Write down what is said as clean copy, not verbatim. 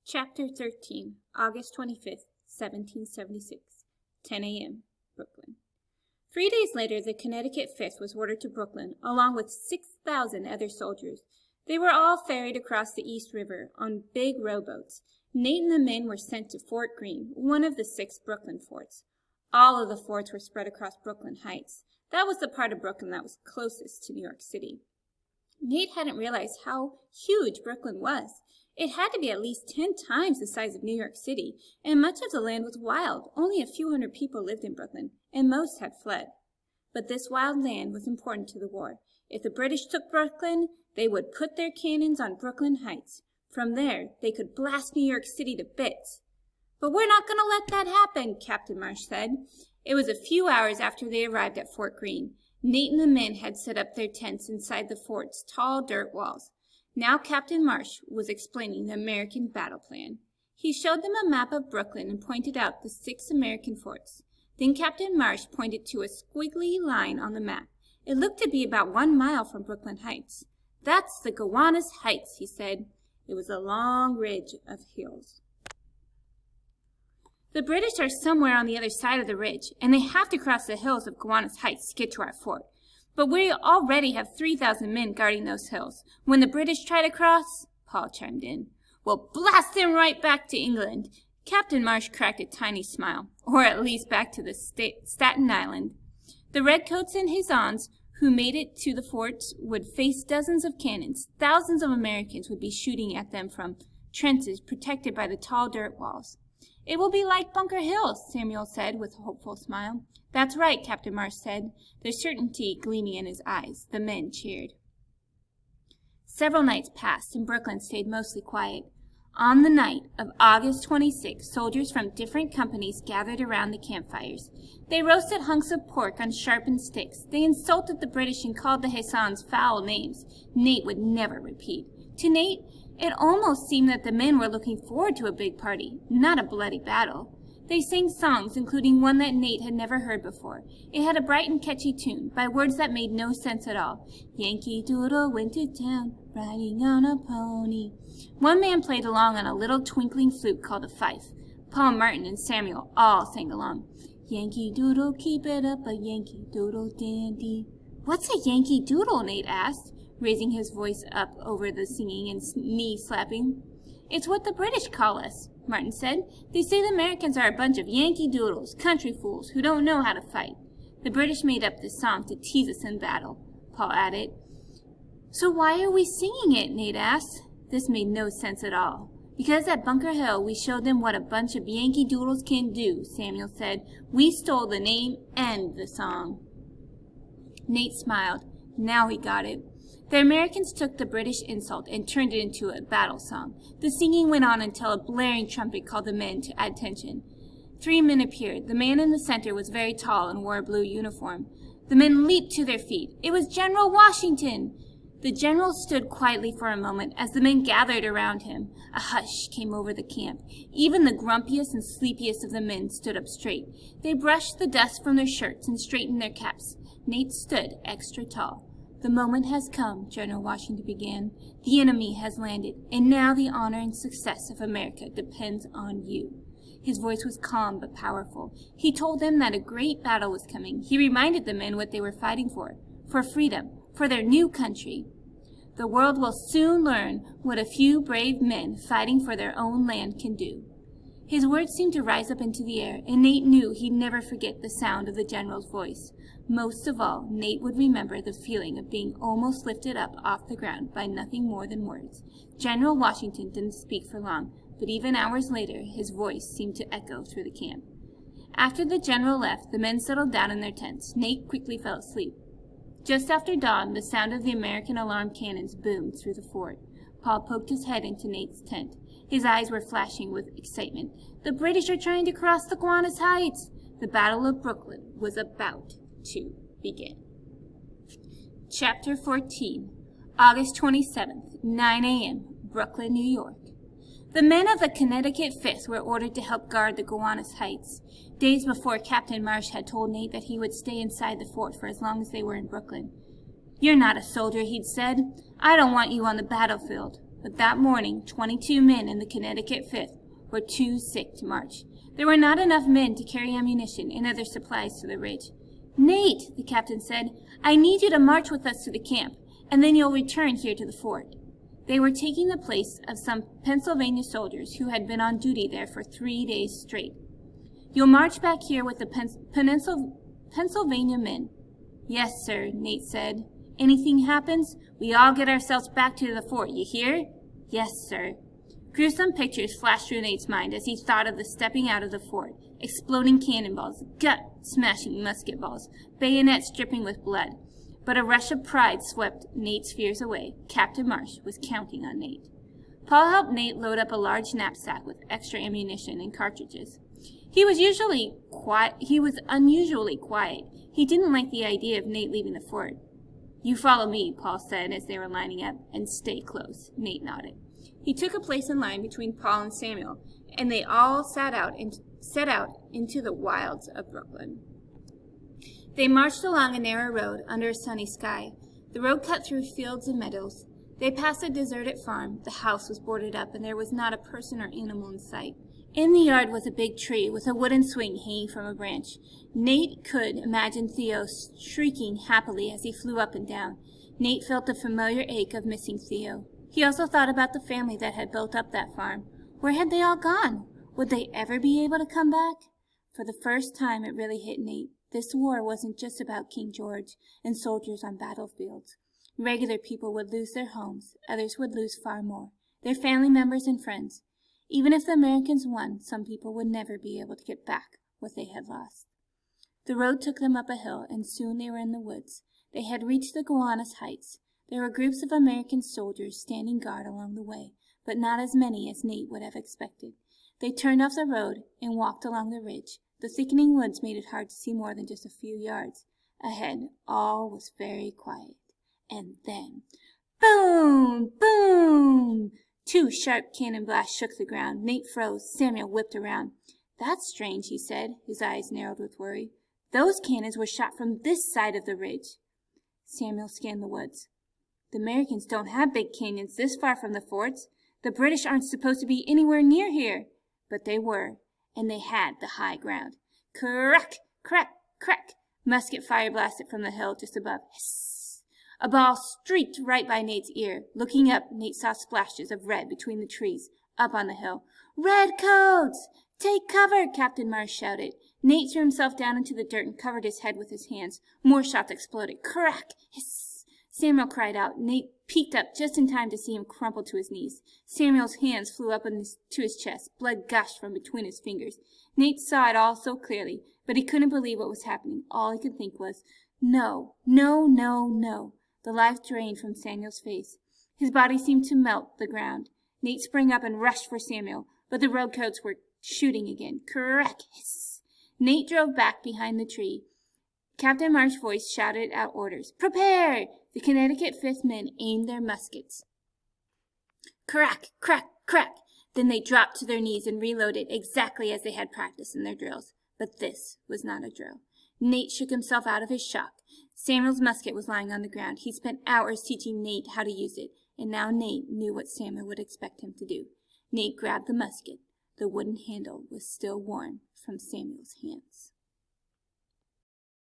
Chapter 13, August 25th, 1776, 10 a.m., Brooklyn. 3 days later, the Connecticut Fifth was ordered to Brooklyn, along with 6,000 other soldiers. They were all ferried across the East River on big rowboats. Nate and the men were sent to Fort Greene, one of the 6 Brooklyn forts. All of the forts were spread across Brooklyn Heights. That was the part of Brooklyn that was closest to New York City. Nate hadn't realized how huge Brooklyn was. It had to be at least 10 times the size of New York City, and much of the land was wild. Only a few hundred people lived in Brooklyn, and most had fled. But this wild land was important to the war. If the British took Brooklyn, they would put their cannons on Brooklyn Heights. From there, they could blast New York City to bits. "But we're not going to let that happen," Captain Marsh said. It was a few hours after they arrived at Fort Greene. Nate and the men had set up their tents inside the fort's tall dirt walls. Now Captain Marsh was explaining the American battle plan. He showed them a map of Brooklyn and pointed out the 6 American forts. Then Captain Marsh pointed to a squiggly line on the map. It looked to be about 1 mile from Brooklyn Heights. "That's the Gowanus Heights," he said. It was a long ridge of hills. "The British are somewhere on the other side of the ridge, and they have to cross the hills of Gowanus Heights to get to our fort. But we already have 3,000 men guarding those hills. When the British try to cross," Paul chimed in, "we'll blast them right back to England." Captain Marsh cracked a tiny smile, or at least back to the Staten Island. The redcoats and Hussars who made it to the forts would face dozens of cannons. Thousands of Americans would be shooting at them from trenches protected by the tall dirt walls. "It will be like Bunker Hill," Samuel said with a hopeful smile. "That's right," Captain Marsh said, the certainty gleaming in his eyes. The men cheered. Several nights passed, and Brooklyn stayed mostly quiet. On the night of August 26, soldiers from different companies gathered around the campfires. They roasted hunks of pork on sharpened sticks. They insulted the British and called the Hussars foul names Nate would never repeat. To Nate, it almost seemed that the men were looking forward to a big party, not a bloody battle. They sang songs, including one that Nate had never heard before. It had a bright and catchy tune, by words that made no sense at all. "Yankee Doodle went to town, riding on a pony." One man played along on a little twinkling flute called a fife. Paul Martin and Samuel all sang along. "Yankee Doodle, keep it up, a Yankee Doodle dandy." "What's a Yankee Doodle?" Nate asked, raising his voice up over the singing and knee-slapping. "It's what the British call us," Martin said. "They say the Americans are a bunch of Yankee Doodles, country fools, who don't know how to fight. The British made up this song to tease us in battle," Paul added. "So why are we singing it?" Nate asked. This made no sense at all. "Because at Bunker Hill we showed them what a bunch of Yankee Doodles can do," Samuel said. "We stole the name and the song." Nate smiled. Now he got it. The Americans took the British insult and turned it into a battle song. The singing went on until a blaring trumpet called the men to attention. 3 men appeared. The man in the center was very tall and wore a blue uniform. The men leaped to their feet. It was General Washington! The general stood quietly for a moment as the men gathered around him. A hush came over the camp. Even the grumpiest and sleepiest of the men stood up straight. They brushed the dust from their shirts and straightened their caps. Nate stood extra tall. "The moment has come," General Washington began. "The enemy has landed, and now the honor and success of America depends on you." His voice was calm but powerful. He told them that a great battle was coming. He reminded the men what they were fighting for freedom, for their new country. "The world will soon learn what a few brave men fighting for their own land can do." His words seemed to rise up into the air, and Nate knew he'd never forget the sound of the general's voice. Most of all, Nate would remember the feeling of being almost lifted up off the ground by nothing more than words. General Washington didn't speak for long, but even hours later his voice seemed to echo through the camp. After the general left, the men settled down in their tents. Nate quickly fell asleep. Just after dawn, the sound of the American alarm cannons boomed through the fort. Paul poked his head into Nate's tent. His eyes were flashing with excitement. "The British are trying to cross the Gowanus Heights!" The Battle of Brooklyn was about to begin. Chapter 14, August 27th, 9 a.m., Brooklyn, New York. The men of the Connecticut Fifth were ordered to help guard the Gowanus Heights. Days before, Captain Marsh had told Nate that he would stay inside the fort for as long as they were in Brooklyn. "You're not a soldier," he'd said. "I don't want you on the battlefield." but that morning 22 men in the Connecticut 5th were too sick to march. There were not enough men to carry ammunition and other supplies to the ridge. "Nate," the captain said, "I need you to march with us to the camp, and then you'll return here to the fort." They were taking the place of some Pennsylvania soldiers who had been on duty there for 3 days straight. "You'll march back here with the Pennsylvania men." "Yes, sir," Nate said. "Anything happens, we all get ourselves back to the fort, you hear?" "Yes, sir." Gruesome pictures flashed through Nate's mind as he thought of the stepping out of the fort, exploding cannonballs, gut-smashing musket balls, bayonets dripping with blood. But a rush of pride swept Nate's fears away. Captain Marsh was counting on Nate. Paul helped Nate load up a large knapsack with extra ammunition and cartridges. He was unusually quiet. He didn't like the idea of Nate leaving the fort. "You follow me," Paul said as they were lining up, "and stay close." Nate nodded. He took a place in line between Paul and Samuel, and they all set out into the wilds of Brooklyn. They marched along a narrow road under a sunny sky. The road cut through fields and meadows. They passed a deserted farm. The house was boarded up, and there was not a person or animal in sight. In the yard was a big tree with a wooden swing hanging from a branch. Nate could imagine Theo shrieking happily as he flew up and down. Nate felt the familiar ache of missing Theo. He also thought about the family that had built up that farm. Where had they all gone? Would they ever be able to come back? For the first time it really hit Nate. This war wasn't just about King George and soldiers on battlefields. Regular people would lose their homes. Others would lose far more, their family members and friends. Even if the Americans won, some people would never be able to get back what they had lost. The road took them up a hill, and soon they were in the woods. They had reached the Gowanus Heights. There were groups of American soldiers standing guard along the way, but not as many as Nate would have expected. They turned off the road and walked along the ridge. The thickening woods made it hard to see more than just a few yards. Ahead, all was very quiet. And then, boom! Boom! 2 sharp cannon blasts shook the ground. Nate froze. Samuel whipped around. "That's strange," he said, his eyes narrowed with worry. "Those cannons were shot from this side of the ridge." Samuel scanned the woods. "The Americans don't have big canyons this far from the forts. The British aren't supposed to be anywhere near here." But they were, and they had the high ground. Crack! Crack! Crack! Musket fire blasted from the hill just above. Hiss! A ball streaked right by Nate's ear. Looking up, Nate saw splashes of red between the trees, up on the hill. "Redcoats! Take cover!" Captain Marsh shouted. Nate threw himself down into the dirt and covered his head with his hands. More shots exploded. Crack! Hiss! Samuel cried out. Nate peeked up just in time to see him crumple to his knees. Samuel's hands flew up to his chest. Blood gushed from between his fingers. Nate saw it all so clearly, but he couldn't believe what was happening. All he could think was, "No, no, no, no." The life drained from Samuel's face. His body seemed to melt the ground. Nate sprang up and rushed for Samuel, but the redcoats were shooting again. Crack! Hiss! Nate drove back behind the tree. Captain Marsh's voice shouted out orders. "Prepare!" The Connecticut 5th men aimed their muskets. Crack! Crack! Crack! Then they dropped to their knees and reloaded exactly as they had practiced in their drills. But this was not a drill. Nate shook himself out of his shock. Samuel's musket was lying on the ground. He spent hours teaching Nate how to use it, and now Nate knew what Samuel would expect him to do. Nate grabbed the musket. The wooden handle was still warm from Samuel's hands.